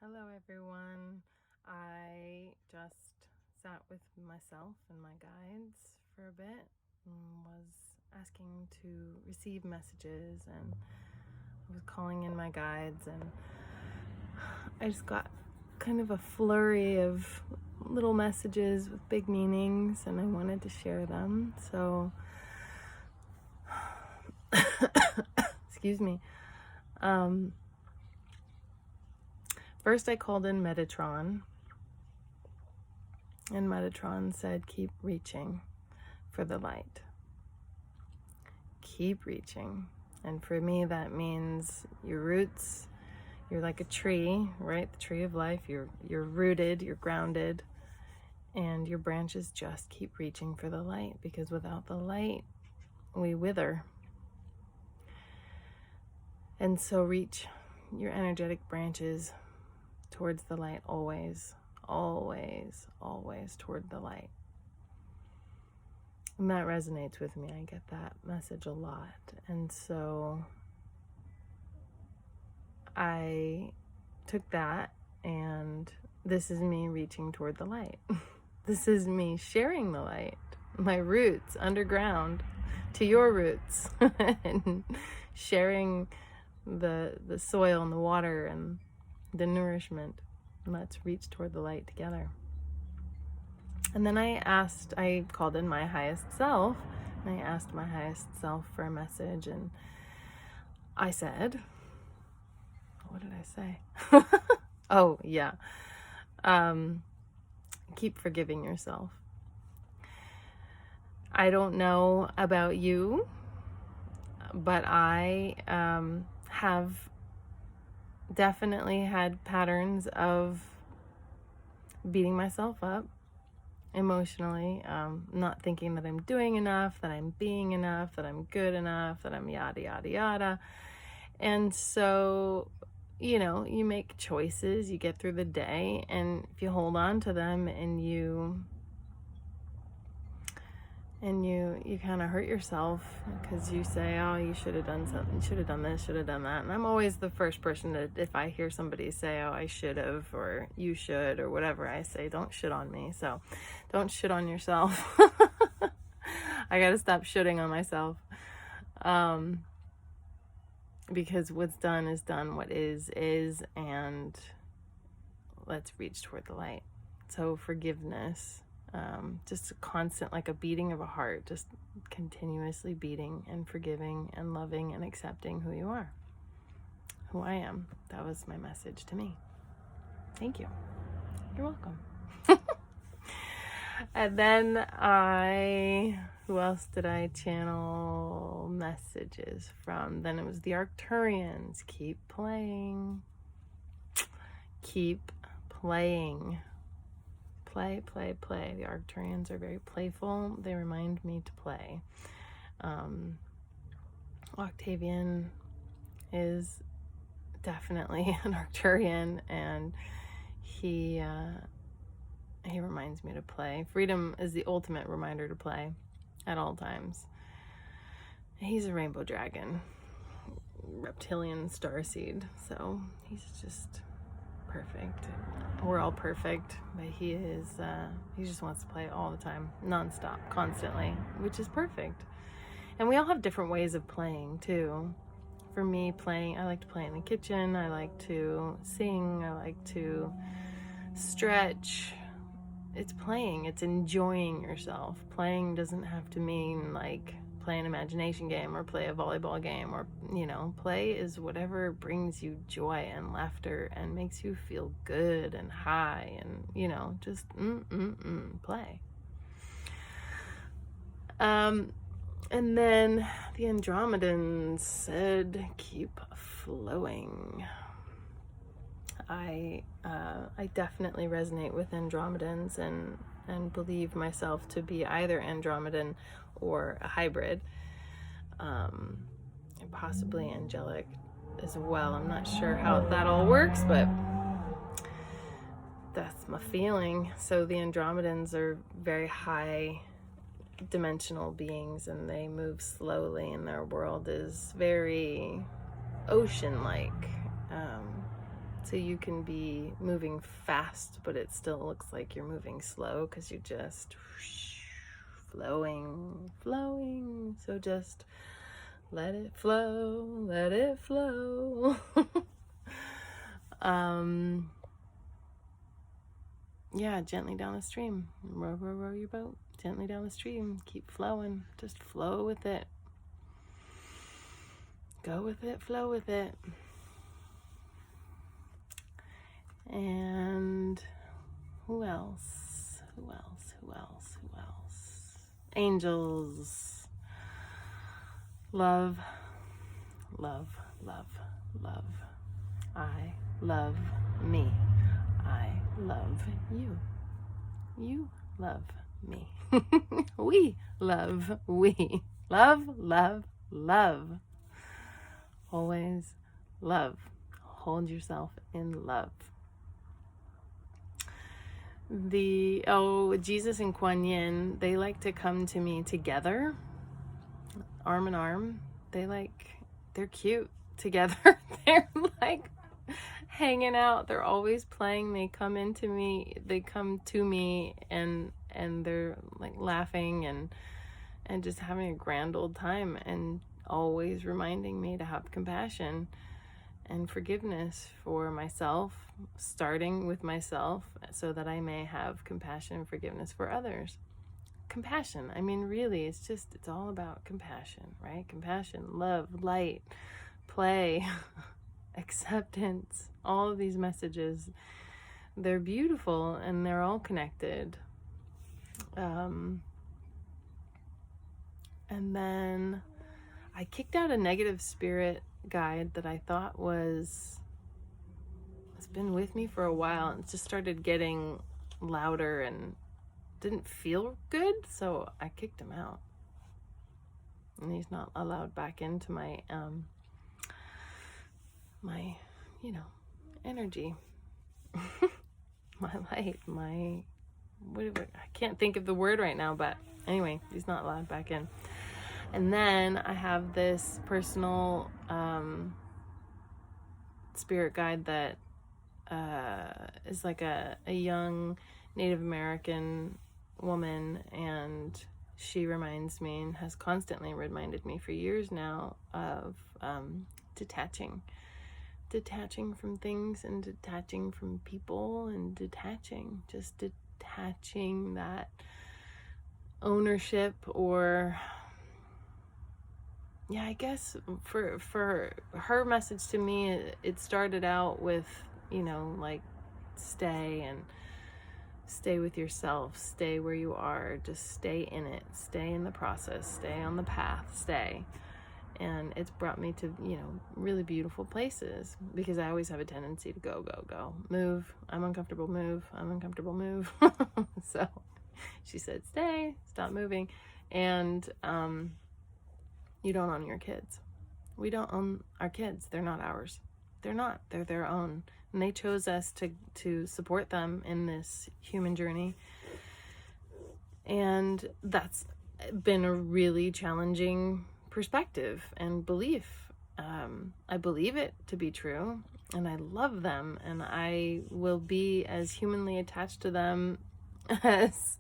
Hello everyone. I just sat with myself and my guides for a bit and was asking to receive messages, and I was calling in my guides, and I just got kind of a flurry of little messages with big meanings, and I wanted to share them. So excuse me. First I called in Metatron, and Metatron said, keep reaching for the light. Keep reaching. And for me, that means your roots. You're like a tree, right? The tree of life. You're rooted, you're grounded, and your branches just keep reaching for the light, because without the light, we wither. And so reach your energetic branches towards the light always, always, always toward the light. And that resonates with me. I get that message a lot. And so I took that, and this is me reaching toward the light. This is me sharing the light, my roots underground to your roots, and sharing the soil and the water and the nourishment. Let's reach toward the light together. And then I called in my highest self, and I asked my highest self for a message, and I said, what did I say? Oh, yeah. Keep forgiving yourself. I don't know about you, but I have definitely had patterns of beating myself up emotionally, not thinking that I'm doing enough, that I'm being enough, that I'm good enough, that I'm yada, yada, yada. And so, you make choices, you get through the day, and if you hold on to them and you kind of hurt yourself because you say, oh, you should have done something, should have done this, should have done that. And I'm always the first person to, if I hear somebody say, oh, I should have, or you should, or whatever, I say, don't shit on me. So don't shit on yourself. I got to stop shitting on myself. Because what's done is done, what is, and let's reach toward the light. So forgiveness, just a constant, like a beating of a heart, just continuously beating and forgiving and loving and accepting who you are, who I am. That was my message to me. Thank you. You're welcome. And then who else did I channel messages from? Then it was the Arcturians. Keep playing. Keep playing. Play, play, play. The Arcturians are very playful. They remind me to play. Octavian is definitely an Arcturian, and he reminds me to play. Freedom is the ultimate reminder to play at all times. He's a rainbow dragon, reptilian starseed, so he's just perfect. We're all perfect, but he just wants to play all the time, nonstop, constantly, which is perfect. And we all have different ways of playing too. For me, I like to play in the kitchen, I like to sing, I like to stretch. It's playing, it's enjoying yourself. Playing doesn't have to mean like play an imagination game or play a volleyball game, or play is whatever brings you joy and laughter and makes you feel good and high, and just play. And then the Andromedans said keep flowing. I definitely resonate with Andromedans, and believe myself to be either Andromedan or a hybrid, and possibly angelic as well. I'm not sure how that all works, but that's my feeling. So the Andromedans are very high dimensional beings, and they move slowly, and their world is very ocean-like. So you can be moving fast, but it still looks like you're moving slow because you're just flowing. So just let it flow. Yeah, gently down the stream. Row your boat gently down the stream. Keep flowing. Just flow with it. Go with it, flow with it. And who else? Angels. Love. I love me. I love you. You love me. We love. Love. Always love. Hold yourself in love. Jesus and Kuan Yin, they like to come to me together, arm in arm. They're cute together. They're like hanging out. They're always playing. They come to me and they're like laughing and just having a grand old time, and always reminding me to have compassion and forgiveness for myself, starting with myself, so that I may have compassion and forgiveness for others. Compassion, I mean, really, it's all about compassion, right? Compassion, love, light, play, acceptance, all of these messages, they're beautiful and they're all connected. And then I kicked out a negative spirit guide that I thought has been with me for a while, and just started getting louder and didn't feel good, so I kicked him out. And he's not allowed back into my energy. My light, I can't think of the word right now, but anyway, he's not allowed back in. And then I have this personal spirit guide that is like a young Native American woman, and she reminds me, and has constantly reminded me for years now, of detaching from things, and detaching from people, and detaching that ownership, or I guess for her message to me, it started out with, like, stay with yourself, stay where you are, just stay in it, stay in the process, stay on the path, stay. And it's brought me to, really beautiful places, because I always have a tendency to go, move, I'm uncomfortable, move. So she said, stay, stop moving. And you don't own your kids. We don't own our kids. They're not ours. They're their own. And they chose us to support them in this human journey. And that's been a really challenging perspective and belief. I believe it to be true, and I love them, and I will be as humanly attached to them as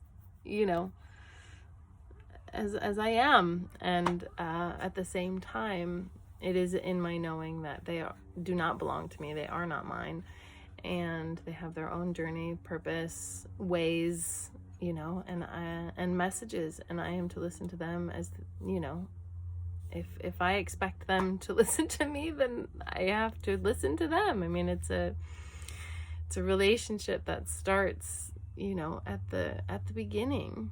as I am. And at the same time, it is in my knowing that they do not belong to me. They are not mine, and they have their own journey, purpose, ways, and messages, and I am to listen to them as, if I expect them to listen to me, then I have to listen to them. I mean, it's a relationship that starts, at the beginning.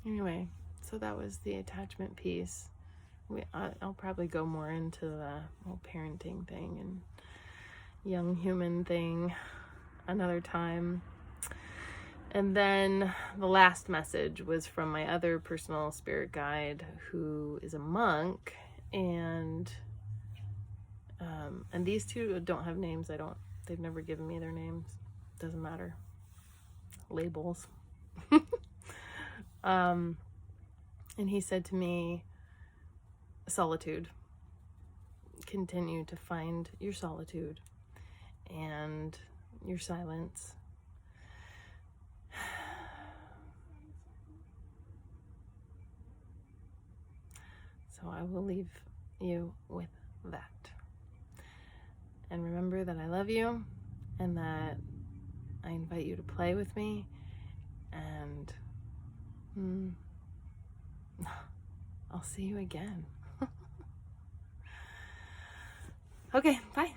Anyway, so that was the attachment piece. I'll probably go more into the whole parenting thing and young human thing another time. And then the last message was from my other personal spirit guide, who is a monk, and these two don't have names. They've never given me their names. Doesn't matter. Labels. And he said to me, solitude. continue to find your solitude and your silence. So I will leave you with that. And remember that I love you and that I invite you to play with me, and I'll see you again. Okay, bye.